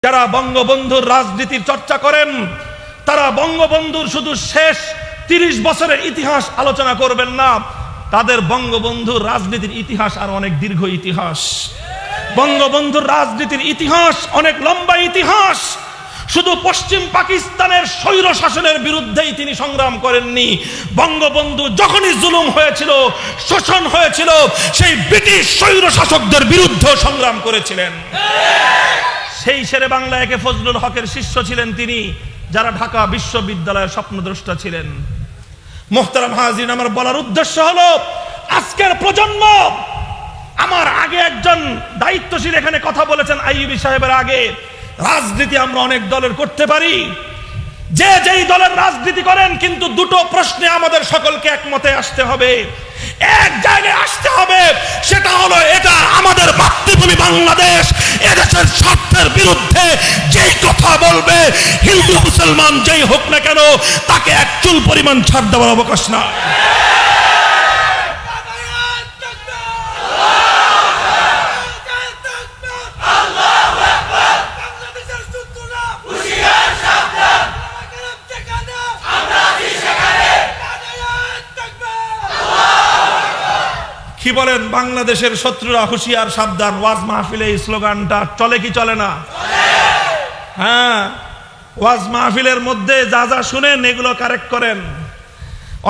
যারা বঙ্গবন্ধুর রাজনীতির চর্চা করেন তারা বঙ্গবন্ধুর শুধু শেষ ৩০ বছরের ইতিহাস আলোচনা করবেন না, তাদের বঙ্গবন্ধুর রাজনীতির ইতিহাস আর অনেক দীর্ঘ ইতিহাস। বঙ্গবন্ধুর রাজনীতির ইতিহাস অনেক লম্বা ইতিহাস। শুধু পশ্চিম পাকিস্তানের স্বৈর শাসনের বিরুদ্ধেই তিনি সংগ্রাম করেননি, বঙ্গবন্ধু যখনই জুলুম হয়েছিল, শোষণ হয়েছিল, সেই ব্রিটিশ স্বৈর শাসকদের বিরুদ্ধে সংগ্রাম করেছিলেন। সেই শেরে বাংলা একে ফজলুল হকের শিষ্য ছিলেন তিনি, যারা ঢাকা বিশ্ববিদ্যালয়ের স্বপ্নদ্রষ্টা ছিলেন। মোহতারাম হাজিরিন, আমার বলার উদ্দেশ্য হলো আজকের প্রজন্ম, আমার আগে একজন দায়িত্বশীল এখানে কথা বলেছেন আইয়ুবী সাহেবের আগে, রাজনীতি আমরা অনেক দলের করতে পারি, যে যেই দলের রাজনীতি করেন, কিন্তু দুটো প্রশ্নে আমাদের সকলকে একমতে আসতে হবে, এক জায়গায় আসতে হবে, সেটা হলো এটা আমাদের মাতৃভূমি বাংলাদেশ, এদেশের স্বার্থের বিরুদ্ধে যেই কথা বলবে, হিন্দু মুসলমান যেই হোক না কেন, তাকে এক চুল পরিমাণ ছাড় দেওয়ার অবকাশ নাই। কি বলেন, বাংলাদেশের শত্রুরা হুঁশিয়ার সাবধান, ওয়াজ মাহফিলে এই স্লোগানটা চলে কি চলে না? হ্যাঁ, ওয়াজ মাহফিলের মধ্যে যা যা শুনেন এগুলো কারেক্ট করেন।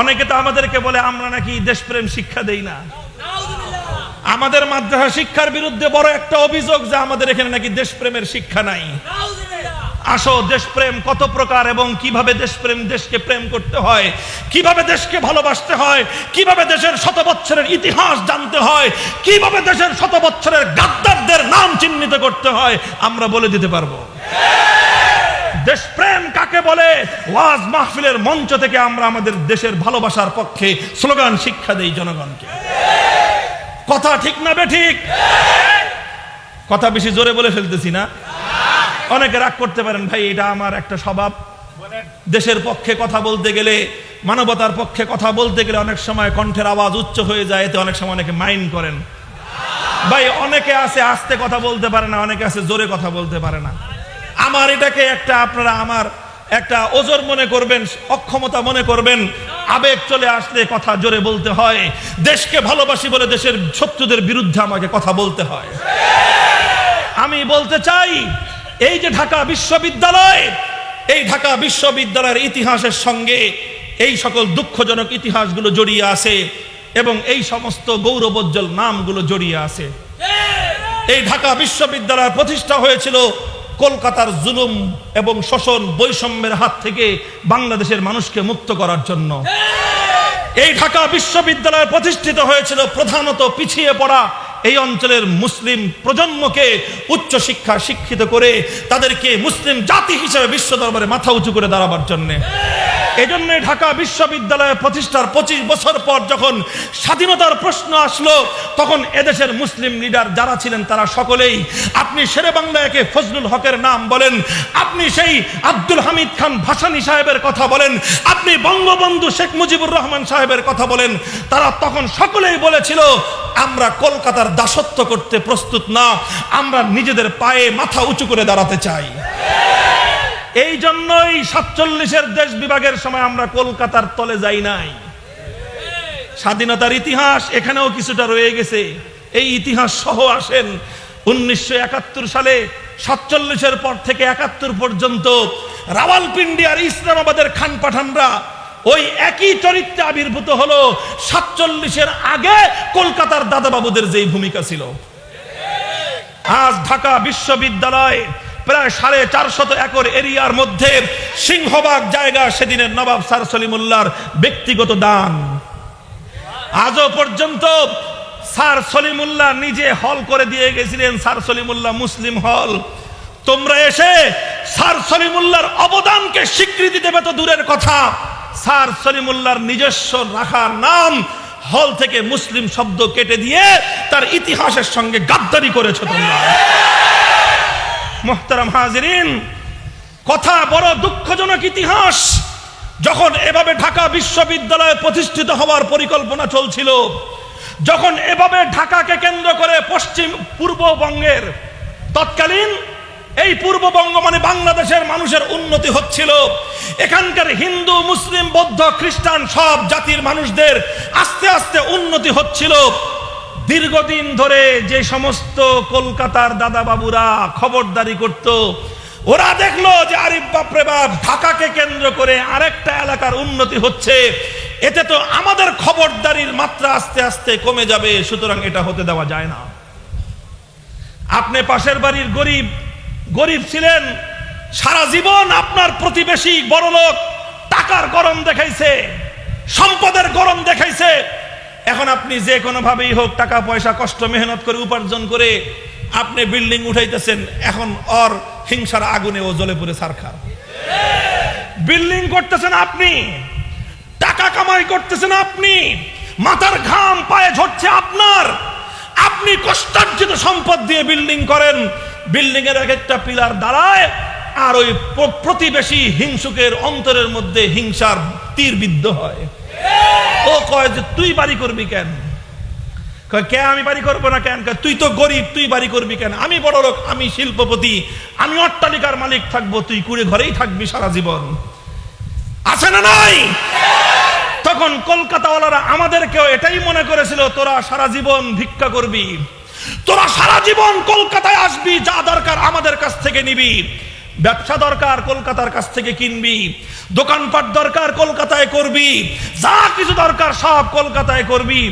অনেকে তো আমাদেরকে বলে আমরা নাকি দেশপ্রেম শিক্ষা দেই না। আমাদের মাদ্রাসা শিক্ষার বিরুদ্ধে বড় একটা অভিযোগ যে আমাদের এখানে নাকি দেশপ্রেমের শিক্ষা নাই। আসো, দেশপ্রেম কত প্রকার এবং কিভাবে দেশপ্রেম, দেশকে প্রেম করতে হয়, কিভাবে দেশকে ভালোবাসতে হয়, কিভাবে দেশের শত বছরের ইতিহাস জানতে হয়, কিভাবে দেশের শত বছরের গাদ্দারদের নাম চিহ্নিত করতে হয়, আমরা বলে দিতে পারবো। দেশপ্রেম কাকে বলে, ওয়াজ মাহফিলের মঞ্চ থেকে আমরা আমাদের দেশের ভালোবাসার পক্ষে স্লোগান শিক্ষা দেই জনগণকে। কথা ঠিক না বেঠিক? কথা বেশি জোরে বলে ফেলতেছি না? অনেকে রাগ করতে পারেন, ভাই এটা আমার একটা স্বভাব, দেশের পক্ষে কথা বলতে গেলে, মানবতার পক্ষে কথা বলতে গেলে অনেক সময় কণ্ঠের আওয়াজ উচ্চ হয়ে যায়, এতে অনেক সময় অনেকে মাইন্ড করেন। ভাই অনেকে আছে আস্তে কথা বলতে পারে না, অনেকে আছে জোরে কথা বলতে পারে না। আমার এটাকে একটা, আপনারা আমার একটা ওজর মনে করবেন, অক্ষমতা মনে করবেন। আবেগ চলে আসলে কথা জোরে বলতে হয়। দেশকে ভালোবাসি বলে দেশের শত্রুদের বিরুদ্ধে আমাকে কথা বলতে হয়। আমি বলতে চাই, এই যে ঢাকা বিশ্ববিদ্যালয়, এই ঢাকা বিশ্ববিদ্যালয়ের ইতিহাসের সঙ্গে এই সকল দুঃখজনক ইতিহাসগুলো জড়িয়ে আছে এবং এই সমস্ত গৌরবোজ্জ্বল নামগুলো জড়িয়ে আছে। এই ঢাকা বিশ্ববিদ্যালয় প্রতিষ্ঠা হয়েছিল কলকাতার জুলুম এবং শোষণ, বৈষম্যের হাত থেকে বাংলাদেশের মানুষকে মুক্ত করার জন্য। এই ঢাকা বিশ্ববিদ্যালয় প্রতিষ্ঠিত হয়েছিল প্রধানত পিছিয়ে পড়া এই অঞ্চলের মুসলিম প্রজন্মকে উচ্চ শিক্ষা শিক্ষিত করে তাদেরকে মুসলিম জাতি হিসেবে বিশ্ব দরবারে মাথা উঁচু করে দাঁড়াবার জন্য। এজন্য ঢাকা বিশ্ববিদ্যালয় প্রতিষ্ঠার 25 বছর পর যখন স্বাধীনতার প্রশ্ন আসলো, তখন এদেশের মুসলিম লিডার যারা ছিলেন তারা সকলেই, আপনি শেরে বাংলাকে ফজলুল হকের নাম বলেন, আপনি সেই আব্দুল হামিদ খান ভাসানী সাহেবের কথা বলেন, আপনি বঙ্গবন্ধু শেখ মুজিবুর রহমান সাহেবের কথা বলেন, তারা তখন সকলেই বলেছিল আমরা কলকাতার দাসত্ব করতে প্রস্তুত না, আমরা নিজেদের পায়ে মাথা উঁচু করে দাঁড়াতে চাই। এই জন্যই 47-এর দেশ বিভাগের সময় আমরা কলকাতার তলে যাই নাই। স্বাধীনতার ইতিহাস এখানেও কিছুটা রয়ে গেছে, এই ইতিহাস সহ আসেন। 1971 সালে 47-এর পর থেকে 71 পর্যন্ত রাওয়ালপিন্ডি আর ইসলামাবাদের খান পাঠানরা ওই একই চরিত্রে আবির্ভূত হলো 47-এর আগে কলকাতার দাদাবাবুদের যেই ভূমিকা ছিল। আজ ঢাকা বিশ্ববিদ্যালয় প্রায় 450 একর এরিয়ার মধ্যে সিংহভাগ জায়গা সেদিনের নবাব স্যার সলিমুল্লাহর ব্যক্তিগত দান। আজও পর্যন্ত স্যার সলিমুল্লাহ নিজে হল করে দিয়ে গেছিলেন, স্যার সলিমুল্লাহ মুসলিম হল। তোমরা এসে স্যার সলিমুল্লাহর অবদানকে স্বীকৃতি দেবে তো দূরের কথা, স্যার সলিমুল্লাহর নিজস্ব রাখার নাম হল থেকে মুসলিম শব্দ কেটে দিয়ে তার ইতিহাসের সঙ্গে গাদ্দারি করেছো তোমরা। মুহতারাম হাজিরিন, কথা বড় দুঃখজনক ইতিহাস। যখন এভাবে ঢাকা বিশ্ববিদ্যালয় প্রতিষ্ঠিত হওয়ার পরিকল্পনা চলছিল, যখন এভাবে ঢাকাকে কেন্দ্র করে পশ্চিম পূর্ববঙ্গের তৎকালীন এই পূর্ববঙ্গ মানে বাংলাদেশের মানুষের উন্নতি হচ্ছিল। এখানকার হিন্দু, মুসলিম, বৌদ্ধ, খ্রিস্টান সব জাতির মানুষদের আস্তে আস্তে উন্নতি হচ্ছিল। দীর্ঘদিন ধরে যে সমস্ত কলকাতার দাদা বাবুরা খবরদারি করত, ওরা দেখলো যে আরিফ বাপরে বাপ, ঢাকাকে কেন্দ্র করে আরেকটা এলাকার উন্নতি হচ্ছে, এতে তো আমাদের খবরদারির মাত্রা আস্তে আস্তে কমে যাবে, সুতরাং এটা হতে দেওয়া যায় না। আপনি পাশের বাড়ির গরিব ছিলেন, সারা জীবন আপনার প্রতিবেশী বড়লোক টাকার গরম দেখাইছে, সম্পদের গরম দেখাইছে। এখন আপনি যে কোনো ভাবেই হোক টাকা পয়সা কষ্ট মেহনত করে উপার্জন করে আপনি বিল্ডিং উঠাইতেছেন, এখন ওর হিংসার আগুনে ও জ্বলে পড়ে ছারখার। বিল্ডিং করতেছেন আপনি, টাকা কামাই করতেছেন আপনি, মাথার ঘাম পায়ে ঝরছে আপনার, আপনি কষ্টার্জিত সম্পদ দিয়ে বিল্ডিং করেন, বিল্ডিং এর এক একটা পিলার দাঁড়ায়, আর ওই প্রতিবেশী হিংসুকের অন্তরের মধ্যে হিংসার তীর বিদ্ধ হয়। ও কয় যে তুই বাড়ি করবি কেন? কে আমি বাড়ি করবো না কেন? তুই তো গরিব, তুই বাড়ি করবি কেন? আমি বড় লোক, আমি শিল্পপতি, আমি অট্টালিকার মালিক থাকবো, তুই কুড়ে ঘরেই থাকবি সারা জীবন। আছে না নাই? তখন কলকাতাওয়ালারা আমাদেরকেও এটাই মনে করেছিল, তোরা সারা জীবন ভিক্ষা করবি, তোরা সারা জীবন কলকাতায় আসবি, যা দরকার আমাদের কাছ থেকে নিবি, ব্যবসা দরকার কলকাতার কাছ থেকে কিনবি, দোকানপাট দরকার কলকাতায় করবি, যা কিছু দরকার সব কলকাতায় করবি।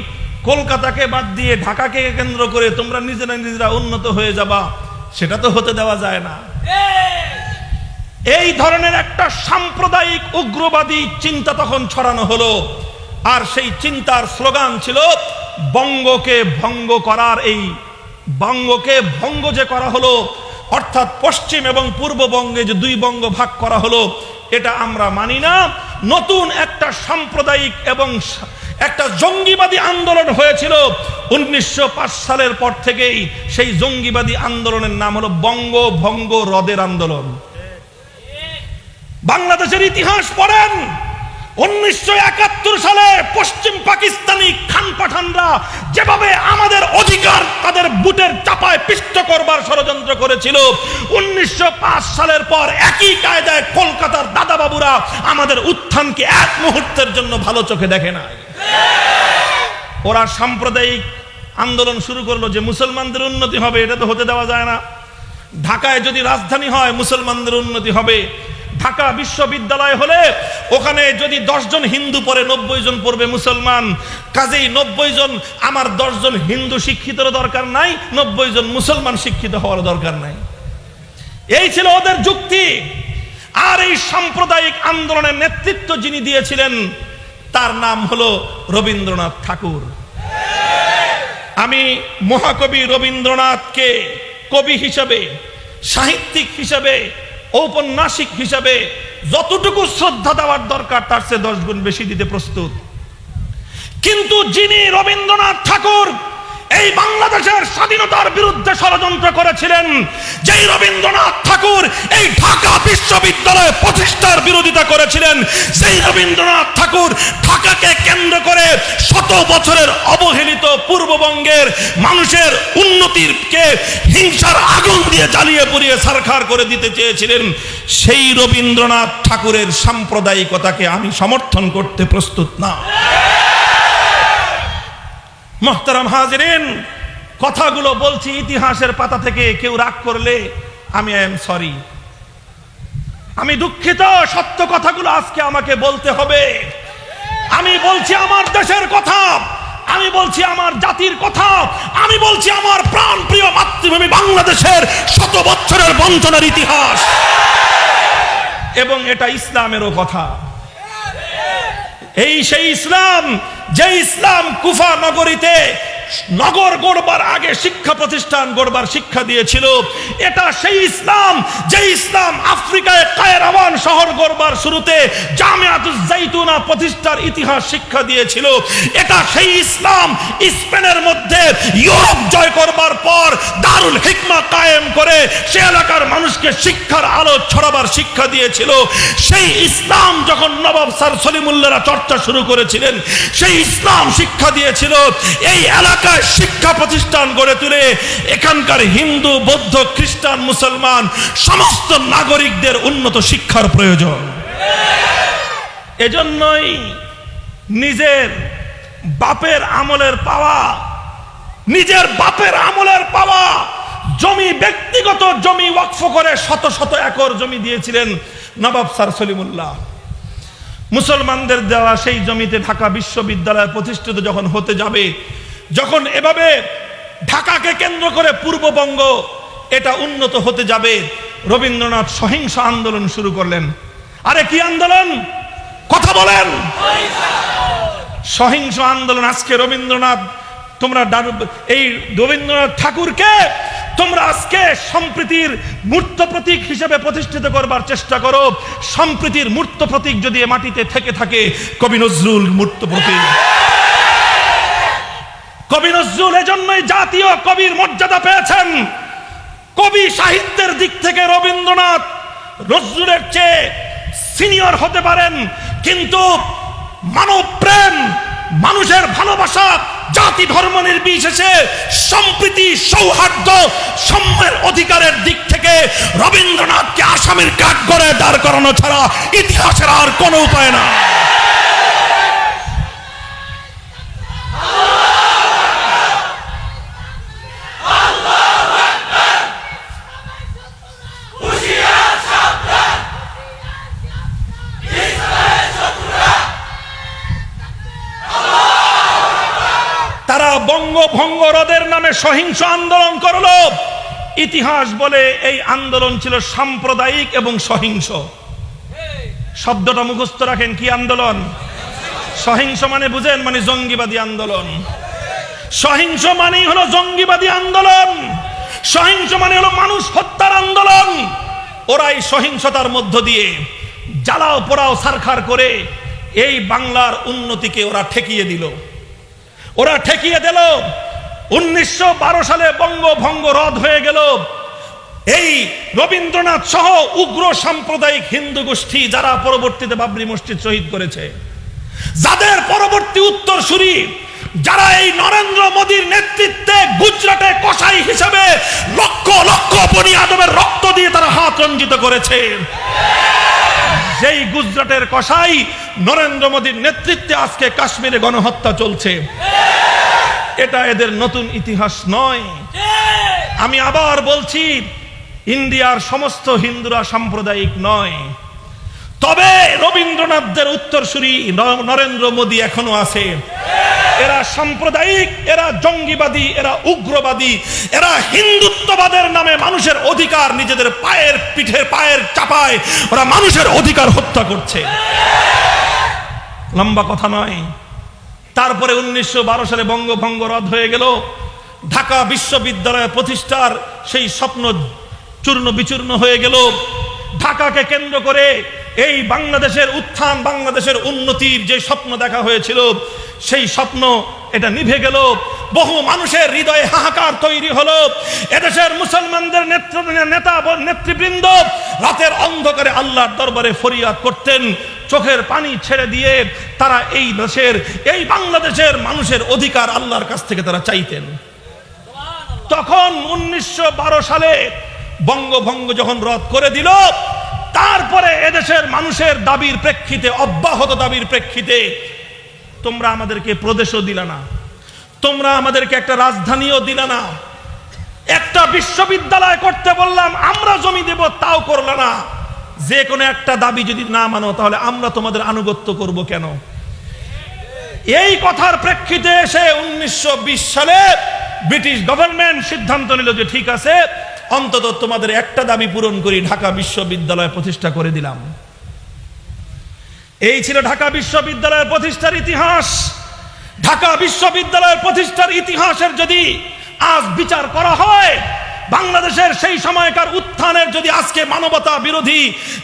কলকাতাকে বাদ দিয়ে ঢাকাকে কেন্দ্র করে তোমরা নিজেরা উন্নত হয়ে যাবা, সেটা তো হতে দেওয়া যায় না। এই ধরনের একটা সাম্প্রদায়িক উগ্রবাদী চিন্তা তখন ছড়ানো হলো, আর সেই চিন্তার স্লোগান ছিল বঙ্গকে ভঙ্গ করার। এই বঙ্গকে ভঙ্গ যে করা হলো, অর্থাৎ পশ্চিম এবং পূর্ববঙ্গে যে দুই বঙ্গ ভাগ করা হলো, এটা আমরা মানি না। নতুন একটা সাম্প্রদায়িক এবং একটা জঙ্গিবাদী আন্দোলন হয়েছিল 1905 সালের পর থেকেই। সেই জঙ্গিবাদী আন্দোলনের নাম হলো বঙ্গ ভঙ্গ রদের আন্দোলন। বাংলাদেশের ইতিহাস পড়েন, 1971 সালে পশ্চিম পাকিস্তানি খান পাঠানরা যেভাবে আমাদের অধিকার তাদের বুটের চাপায় পিষ্ট করবার ষড়যন্ত্র করেছিল, 1905 সালের পর একই কায়দায় কলকাতার দাদা বাবুরা আমাদের উত্থানকে এক মুহূর্তের জন্য ভালো চোখে দেখে না। ওরা সাম্প্রদায়িক আন্দোলন শুরু করলো যে মুসলমানদের উন্নতি হবে, এটা তো হতে দেওয়া যায় না। ঢাকায় যদি রাজধানী হয় মুসলমানদের উন্নতি হবে, ঢাকা বিশ্ববিদ্যালয় হলে ওখানে যদি 10 জন হিন্দু পড়ে 90 জন পড়বে মুসলমান, কাজেই 90 জন আমার 10 জন হিন্দু শিক্ষিতের দরকার নাই, 90 জন মুসলমান শিক্ষিত হওয়ার দরকার নাই। এই ছিল ওদের যুক্তি। আর এই সাম্প্রদায়িক আন্দোলনের নেতৃত্ব যিনি দিয়েছিলেন তার নাম হলো রবীন্দ্রনাথ ঠাকুর। আমি মহাকবি রবীন্দ্রনাথকে কবি হিসেবে, সাহিত্যিক হিসেবে, ঔপন্যাসিক হিসেবে যতটুকু শ্রদ্ধা দেওয়ার দরকার তার চেয়ে 10 গুণ বেশি দিতে প্রস্তুত। কিন্তু যিনি রবীন্দ্রনাথ ঠাকুর এই বাংলাদেশের স্বাধীনতার বিরুদ্ধে ষড়যন্ত্র করেছিলেন, যেই রবীন্দ্রনাথ ঠাকুর এই ঢাকা বিশ্ববিদ্যালয় প্রতিষ্ঠার বিরোধিতা করেছিলেন, সেই রবীন্দ্রনাথ ঠাকুর ঢাকাকে কেন্দ্র করে 100 বছরের অবহেলিত পূর্ববঙ্গের মানুষের উন্নতিকে হিংসার আগুন দিয়ে জ্বালিয়ে পুড়িয়ে ছারখার করে দিতে চেয়েছিলেন, সেই রবীন্দ্রনাথ ঠাকুরের সাম্প্রদায়িকতাকে আমি সমর্থন করতে প্রস্তুত না। মুহতারাম হাজিরিন, কথাগুলো বলছি ইতিহাসের পাতা থেকে, কেউ রাগ করলে আমি আই এম সরি, আমি দুঃখিত। সত্য কথাগুলো আজকে আমাকে বলতে হবে। আমি বলছি আমার দেশের কথা, আমি বলছি আমার জাতির কথা, আমি বলছি আমার প্রাণ প্রিয় মাতৃভূমি বাংলাদেশের 100 বছরের বঞ্চনার ইতিহাস, এবং এটা ইসলামেরও কথা। এই সেই ইসলাম, যে ইসলাম কুফা নগরীতে নগর গড়বার আগে শিক্ষা প্রতিষ্ঠান গড়বার শিক্ষা দিয়েছিল। এটা সেই ইসলাম, যে ইসলাম আফ্রিকায় কায়রো কায়রাওয়ান শহর গড়বার শুরুতে জামিয়াতুজ জাইতুনা প্রতিষ্ঠার ইতিহাস শিক্ষা দিয়েছিল। এটা সেই ইসলাম স্পেনের মধ্যে ইউরোপ জয় করবার পর দারুল হিকমা কায়েম করে সে এলাকার মানুষকে শিক্ষার আলো ছড়াবার শিক্ষা দিয়েছিল। সেই ইসলাম যখন নবাব স্যার সলিমুল্লাহরা চর্চা শুরু করেছিলেন, সেই ইসলাম শিক্ষা দিয়েছিল এই এলাকায় শিক্ষা প্রতিষ্ঠান গড়ে তুলে এখানকার হিন্দু, বৌদ্ধ, খ্রিস্টান, মুসলমান সমস্ত নাগরিকদের উন্নত শিক্ষার প্রয়োজন। এজন্যই নিজের বাপের আমলের পাওয়া জমি, ব্যক্তিগত জমি ওয়াকফ করে শত শত একর জমি দিয়েছিলেন নবাব স্যার সলিমুল্লাহ। মুসলমানদের দেওয়া সেই জমিতে ঢাকা বিশ্ববিদ্যালয় প্রতিষ্ঠিত যখন হতে যাবে, যখন এভাবে ঢাকাকে কেন্দ্র করে পূর্ববঙ্গ এটা উন্নত হতে যাবে, রবীন্দ্রনাথ সহিংস আন্দোলন শুরু করলেন। আরে কি আন্দোলন? কথা বলেন। সহিংস আন্দোলন। আজকে এই রবীন্দ্রনাথ ঠাকুরকে তোমরা আজকে সম্প্রীতির মূর্ত প্রতীক হিসেবে প্রতিষ্ঠিত করবার চেষ্টা করো। সম্প্রীতির মূর্ত প্রতীক যদি এ মাটিতে থেকে থাকে, কবি নজরুল মূর্ত প্রতীক। কবি নজরুল এজন্যই জাতীয় কবির মর্যাদা পেয়েছেন। কবি সাহিত্যের দিক থেকে রবীন্দ্রনাথ নজরুলের চেয়ে সিনিয়র হতে পারেন, কিন্তু মানব প্রেম, মানুষের ভালোবাসা, জাতি ধর্ম নির্বিশেষে সম্প্রীতি, সৌহার্দ্য, সম্মানের অধিকারের দিক থেকে রবীন্দ্রনাথকে আসামির কাঠগড়ে দাঁড় করানো ছাড়া ইতিহাসের আর কোনো উপায় না। বঙ্গভঙ্গ রদের নামে সহিংস আন্দোলন করলো। ইতিহাস বলে এই আন্দোলন ছিল সাম্প্রদায়িক এবং সহিংস। শব্দটা মুখস্থ রাখেন। কি আন্দোলন? সহিংস মানে বুঝেন, মানে জঙ্গিবাদী আন্দোলন। সহিংস মানেই হলো জঙ্গিবাদী আন্দোলন। সহিংস মানে হলো মানুষ হত্যার আন্দোলন। ওরা এই সহিংসতার মধ্য দিয়ে জ্বালাও পোড়াও সারখার করে এই বাংলার উন্নতিকে ওরা ঠেকিয়ে দিল। 1912 সালে বঙ্গভঙ্গ রদ হয়ে গেল। এই রবীন্দ্রনাথ সহ উগ্র সাম্প্রদায়িক হিন্দু গোষ্ঠী যারা পরবর্তীতে বাবরি মসজিদ শহীদ করেছে, যাদের পরবর্তী উত্তরসূরি, যারা এই নরেন্দ্র মোদীর নেতৃত্বে গুজরাটে কসাই হিসেবে লক্ষ লক্ষ বনি আদমের রক্ত দিয়ে তারা হাত রঞ্জিত করেছে, সেই গুজরাটের কসাই নরেন্দ্র মোদীর নেতৃত্বে আজকে কাশ্মীরে গণহত্যা চলছে। এটা এদের নতুন ইতিহাস নয়। আমি আবার বলছি, ইন্ডিয়ার সমস্ত হিন্দুরা সাম্প্রদায়িক নয়, তবে রবীন্দ্রনাথদের উত্তরসূরি নরেন্দ্র মোদী এখনো আছে। এরা সাম্প্রদায়িক, এরা জঙ্গিবাদী, এরা উগ্রবাদী, এরা হিন্দুত্ববাদের নামে মানুষের অধিকার নিজেদের পায়ের চাপায় ওরা মানুষের অধিকার হত্যা করছে। লম্বা কথা নয়। তারপরে 1912 সালে বঙ্গভঙ্গ রদ হয়ে গেল। ঢাকা বিশ্ববিদ্যালয় প্রতিষ্ঠার সেই স্বপ্ন চূর্ণ বিচূর্ণ হয়ে গেল। ঢাকাকে কেন্দ্র করে এই বাংলাদেশের উত্থান, বাংলাদেশের উন্নতির যে স্বপ্ন দেখা হয়েছিল, সেই স্বপ্ন এটা নিভে গেল। বহু মানুষের হৃদয়ে হাহাকার তৈরি হলো। এদেশের মুসলমানদের নেতৃবৃন্দ রাতের অন্ধকারে আল্লাহর দরবারে ফরিয়াদ করতেন, চোখের পানি ছেড়ে দিয়ে তারা এই দেশের, এই বাংলাদেশের মানুষের অধিকার আল্লাহর কাছ থেকে তারা চাইতেন। তখন 1912 সালে বঙ্গভঙ্গ যখন রদ করে দিল, তারপরে এদেশের মানুষের দাবির প্রেক্ষিতে, অব্যাহত দাবির প্রেক্ষিতে, তোমরা আমাদেরকে প্রদেশও দিলা না, তোমরা আমাদেরকে একটা রাজধানীও দিলা না, একটা বিশ্ববিদ্যালয় করতে বললাম আমরা জমি দেব তাও করলা না। যে কোনো একটা দাবি যদি না মানো তাহলে আমরা তোমাদের আনুগত্য করব কেন? এই কথার প্রেক্ষিতে এসে 1920 সালে ব্রিটিশ গভর্নমেন্ট সিদ্ধান্ত নিল যে ঠিক আছে, অন্তত তোমাদের একটা দাবি পূরণ করি, ঢাকা বিশ্ববিদ্যালয় প্রতিষ্ঠা করে দিলাম। এই ছিল ঢাকা বিশ্ববিদ্যালয়ের প্রতিষ্ঠার ইতিহাস। ঢাকা বিশ্ববিদ্যালয়ের প্রতিষ্ঠার ইতিহাসের যদি আজ বিচার করা হয়, বাংলাদেশের সেই সময়কার উত্থানের যদি আজকে মানবতা বিরোধী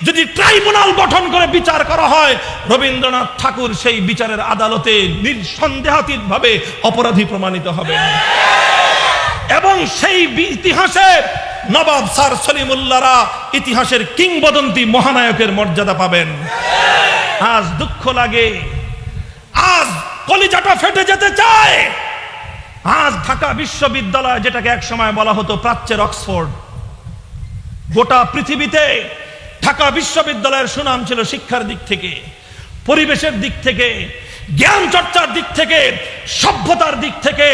যদি ট্রাইব্যুনাল গঠন করে বিচার করা হয়, রবীন্দ্রনাথ ঠাকুর সেই বিচারের আদালতে নিঃসন্দেহাতীতভাবে অপরাধী প্রমাণিত হবেন। এবং সেই ইতিহাসে নবাব স্যার সলিমুল্লাহরা ইতিহাসের কিংবদন্তি মহানায়কের মর্যাদা পাবেন। আজ দুঃখ লাগে, আজ কলিজাটা ফেটে যেতে চায়। আজ ঢাকা বিশ্ববিদ্যালয়, যেটাকে এক সময় বলা হতো প্রাচ্যের অক্সফোর্ড, গোটা পৃথিবীতে ঢাকা বিশ্ববিদ্যালয়ের সুনাম ছিল শিক্ষার দিক থেকে, পরিবেশের দিক থেকে, জ্ঞান চর্চার দিক থেকে, সভ্যতার দিক থেকে,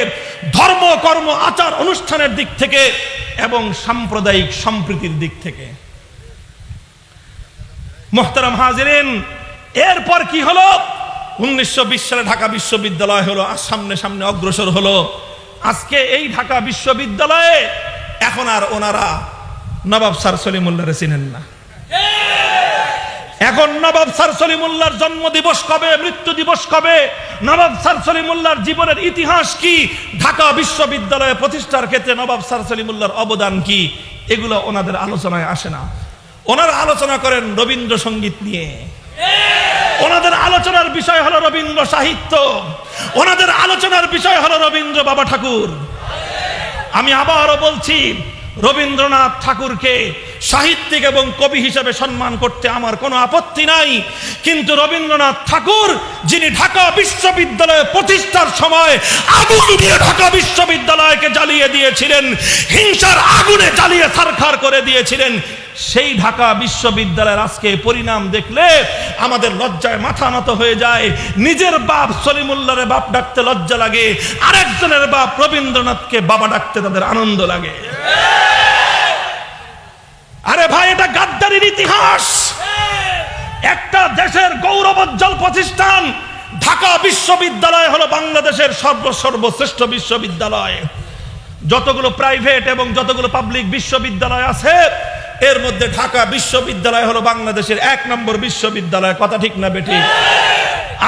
ধর্ম কর্ম আচার অনুষ্ঠানের দিক থেকে এবং সাম্প্রদায়িক সম্প্রীতির দিক থেকে। মোহতারাম হাজিরিন, এরপর কি হলো? 1920 সালে ঢাকা বিশ্ববিদ্যালয় হলো, সামনে সামনে অগ্রসর হলো। আজকে এই ঢাকা বিশ্ববিদ্যালয়ে এখন আর ওনারা নবাব স্যার সলিমুল্লাহরে চিনেন না। এখন নবাব স্যার সলিমুল্লাহর জন্ম দিবস কবে, মৃত্যু দিবস কবে, নবাব স্যার সলিমুল্লাহর জীবনের ইতিহাস কি, ঢাকা বিশ্ববিদ্যালয় প্রতিষ্ঠার ক্ষেত্রে নবাব স্যার সলিমুল্লাহর অবদান কি, এগুলো ওনাদের আলোচনায় আসে না। ওনারা আলোচনা করেন রবীন্দ্রসঙ্গীত নিয়ে, ওনাদের আলোচনার বিষয় হলো রবীন্দ্র সাহিত্য, ওনাদের আলোচনার বিষয় হলো রবীন্দ্র বাবা ঠাকুর। আমি আবারও বলছি, রবীন্দ্রনাথ ঠাকুরকে সাহিত্যিক এবং কবি হিসেবে সম্মান করতে আমার কোনো আপত্তি নাই, কিন্তু রবীন্দ্রনাথ ঠাকুর যিনি ঢাকা বিশ্ববিদ্যালয় প্রতিষ্ঠার সময় আগুন দিয়ে ঢাকা বিশ্ববিদ্যালয়কে জ্বালিয়ে দিয়েছিলেন, হিংসার আগুনে জ্বালিয়ে ছারখার করে দিয়েছিলেন, সেই ঢাকা বিশ্ববিদ্যালয়ের আজকে পরিণাম দেখলে আমাদের লজ্জায় মাথা নত হয়ে যায়। নিজের বাপ সলিমুল্লাহরে বাপ ডাকতে লজ্জা লাগে, আরেকজনের বাপ রবীন্দ্রনাথকে বাবা ডাকতে তাদের আনন্দ লাগে। আরে ভাই, এটা গাদ্দারির ইতিহাস। একটা দেশের গৌরবোজ্জ্বল প্রতিষ্ঠান ঢাকা বিশ্ববিদ্যালয় হলো বাংলাদেশের সর্বশ্রেষ্ঠ বিশ্ববিদ্যালয়। যতগুলো প্রাইভেট এবং যতগুলো পাবলিক বিশ্ববিদ্যালয় আছে, এর মধ্যে ঢাকা বিশ্ববিদ্যালয় হলো বাংলাদেশের 1 নম্বর বিশ্ববিদ্যালয়। কথা ঠিক না বেঠিক?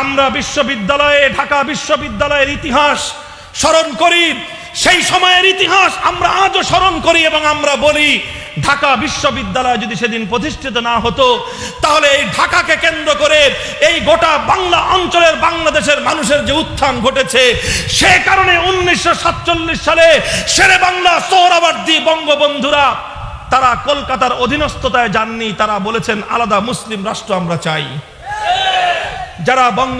আমরা বিশ্ববিদ্যালয়ে, ঢাকা বিশ্ববিদ্যালয়ের ইতিহাস স্মরণ করি, সেই সময়ের ইতিহাস আমরা আজও স্মরণ করি এবং আমরা বলি, ঢাকা বিশ্ববিদ্যালয় যদি সেদিন প্রতিষ্ঠিত না হতো, তাহলে এই ঢাকাকে কেন্দ্র করে এই গোটা বাংলা অঞ্চলের বাংলাদেশের মানুষের যে উত্থান ঘটেছে, সে কারণে 1947 সালে শেরে বাংলা সোহরাওয়ার্দী বঙ্গবন্ধুরা তারা কলকাতার অধীনস্থতায় যাননি, তারা বলেছেন আলাদা মুসলিম রাষ্ট্র আমরা চাই। যারা বঙ্গ